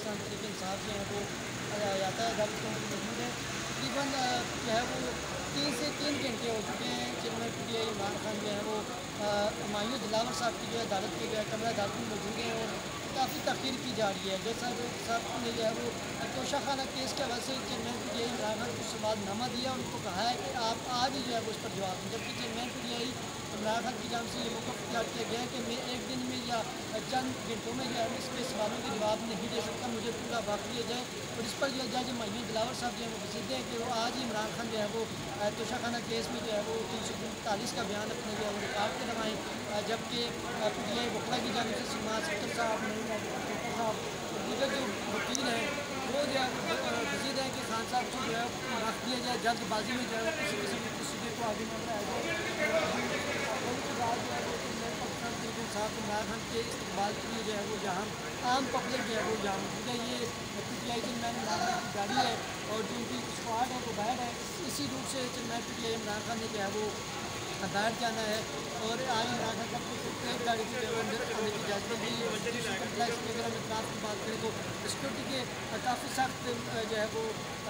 پاکستان تحریک انصاف جو ہے وہ یاتہ عدالت میں موجود ہے. تقریباً جو ہے وہ 3 سے 3 گھنٹے ہو چکے ہیں. Chairman P T I Imran Khan جو ہے وہ ہمایوں دلاور صاحب کی جو ہے عدالت کے جو ہے کمرہ عدالت میں موجود ہیں اور کافی تاخیر کی جا رہی ہے. جج صاحب نے جو ہے وہ توشہ خانہ کیس کے حوالے سے chairman P T I Imran Khan کو سوال نامہ دیا. ان کو کہا ہے کہ آپ آج ہی جو ہے وہ اس پر جواب دیں, جبکہ chairman P T I Imran Khan کی جانب سے یہ موقف اختیار کیا گیا ہے کہ میں ایک دن میں یا چند گھنٹوں میں جو ہے اس کے سوالوں کے جواب نہیں دے سکتا, مجھے پورا وقت دیا جائے. اور اس پر جو جج ہمایوں دلاور صاحب جو ہے وہ وسیع ہیں کہ وہ آج ہی عمران خان جو ہے وہ توشہ خانہ کیس میں جو ہے وہ 345 کا بیان اپنے جو ہے وہ ریکارڈ کے روائیں, جبکہ پی ٹی آئی وکلا کی جانب سے سلمان ستر صاحب صاحب اور دیگر جو وکیل ہیں وہ جو ہے وزید ہیں کہ خان صاحب کو جو ہے وقت دیا جائے, جلد بازی میں جو ہے وہ کسی قسم کی پروسیجر کو آگے نہ بڑھایا جائے. پاکستان تحریک انصاف عمران خان کے استقبال کے لیے جو ہے وہ جہاں عام پبلک جو ہے وہ جہاں موجود ہے, یہ P T I chairman Imran Khan کی گاڑی ہے اور جو ان کی اسکواڈ ہے وہ باہر ہے. اسی روٹ سے chairman P T I Imran Khan نے جو ہے وہ باہر جانا ہے اور آج عمران خان صاحب کو صرف ایک گاڑی کی جو ہے وہ اندر آنے کی اجازت دی. یونیورسٹی کمپلیکس میں اگر ہم اطلاعات کی بات کریں تو سیکورٹی کے کافی سخت جو ہے وہ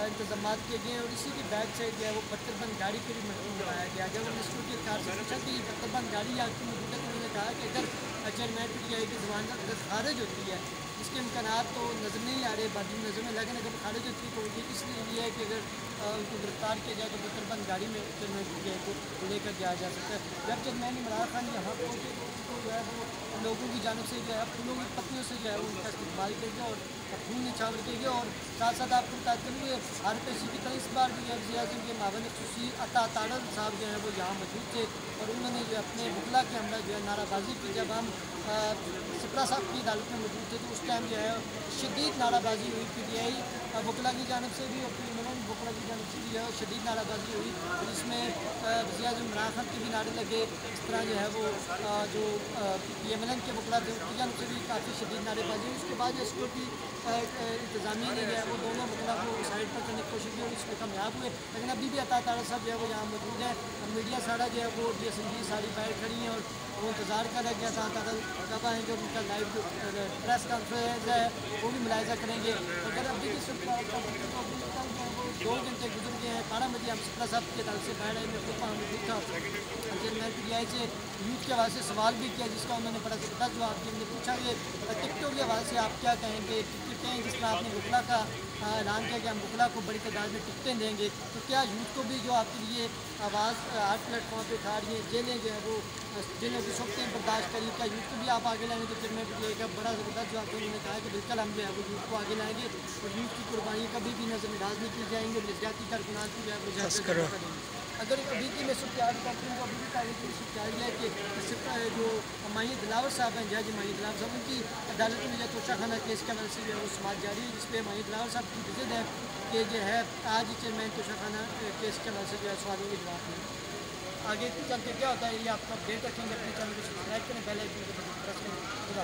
انتظامات کیے گئے ہیں اور اسی کی بیک سائڈ جو ہے وہ پتھر بند گاڑی کے بھی محفوظ بنایا گیا. جب ہم نے سیکورٹی اختیار سے پوچھا کہ یہ پتھر بند گاڑی آپ کی موجود ہے تو انہوں نے کہا کہ اگر چیئرمین پی ٹی آئی کی زبان اگر خارج ہوتی ہے, اس کے امکانات تو نظر نہیں آ رہے بادی نظر میں, لیکن اگر خارج ہوتی ہے تو یہ اس لیے ہے کہ اگر ان کو گرفتار کیا جائے تو پتھر بند گاڑی میں چیئرمین پی ٹی آئی کو لے کر جایا جا سکتا ہے. جب چیئرمین عمران خان یہاں پہنچے تو ان کو جو ہے وہ لوگوں کی جانب سے جو ہے پھولوں کی پتیوں سے جو ہے وہ ان کا استقبال کیا گیا اور پھول نچھاور کیے گئے. اور ساتھ ساتھ آپ کو بتاتے ہوئے ہر پیشی کی طرح اس بار بھی وزیر اعظم کے معاون خصوصی عطا تارڑ صاحب جو ہیں وہ یہاں موجود تھے اور انہوں نے جو اپنے وکلا کے ہمراہ جو ہے نعرہ بازی کی. جب ہم سپرا صاحب کی عدالت میں موجود تھے تو اس ٹائم جو ہے شدید نعرہ بازی ہوئی, پی ٹی آئی وکلا کی جانب سے بھی اور پی ایم ایل این وکلا کی جانب سے بھی جو ہے شدید نعرہ بازی ہوئی, جس میں وزیر اعظم عمران خان کے بھی نعرے لگے. اس طرح جو ہے وہ جو پی ایم ایل این کے وکلا تھے ان کی جانب سے بھی کافی شدید نعرے بازی ہوئی. اس کے بعد جو سیکورٹی انتظامیہ نے جو ہے وہ دونوں وکلا کو سائڈ پر کرنے کی کوشش کی اور اس میں کامیاب ہوئے, لیکن ابھی بھی عطا تارڑ صاحب جو ہے وہ یہاں موجود ہے. میڈیا سارا جو ہے وہ ڈی ایس این جی ساری باہر کھڑی ہیں اور وہ انتظار کر رہے کہ عطا تارڑ کب آئیں گے. ان کا لائیو جو پریس کانفرنس ہے وہ بھی ملاحظہ کریں گے. اگر ابھی بھی 2 گھنٹے گزر گئے ہیں, 12 بجے ہم سپرا صاحب کی عدالت سے باہر آئے, میں خود وہاں موجود تھا. چیئرمین پی ٹی آئی سے یوتھ کے حوالے سے سوال بھی کیا جس کا انہوں نے بڑا زبردست جواب دیا. ہم نے پوچھا کہ ٹکٹوں کے حوالے سے آپ کیا کہیں گے, ٹکٹیں جس طرح آپ نے وکلا کا اعلان کیا کہ ہم وکلا کو بڑی تعداد میں ٹکٹیں دیں گے, تو کیا یوتھ کو بھی جو آپ کے لیے آواز ہر پلیٹ فارم پہ اٹھا رہی ہیں, جیلیں جو ہے وہ جنہوں کی سختیں برداشت کری, کیا یوتھ کو بھی آپ آگے لائیں گے؟ تو چیئرمین پی ٹی آئی کا بڑا زبردست جواب انہوں نے کہا کہ بالکل ہم جو ہے وہ یوتھ کو آگے لائیں گے اور یوتھ کی قربانی کبھی بھی نظر انداز نہیں کی جائیں گے. نظریاتی کارکنان کی جو ہے وہ کریں گے. اگر ابھی کی میں صورتحال کرتی ہوں تو ابھی بھی تاریخی صورتحال یہ ہے کہ صرف جو ہمایوں دلاور صاحب ہیں, جج ہمایوں دلاور صاحب, ان کی عدالت میں جو توشہ خانہ کیس کے حوالے سے جو ہے وہ سماعت جاری ہے, جس پہ ہمایوں دلاور صاحب کی وزٹ ہے کہ جو ہے آج ہی چیئرمین توشہ خانہ کیس کے حوالے سے جو ہے سوالوں کے جواب دیں. آگے چل کے کیا ہوتا ہے یہ آپ کو اپڈیٹ رکھیں گے. اپنے چینل کو سبسکرائب کریں, بیل آئیکن کو پریس کریں. خدا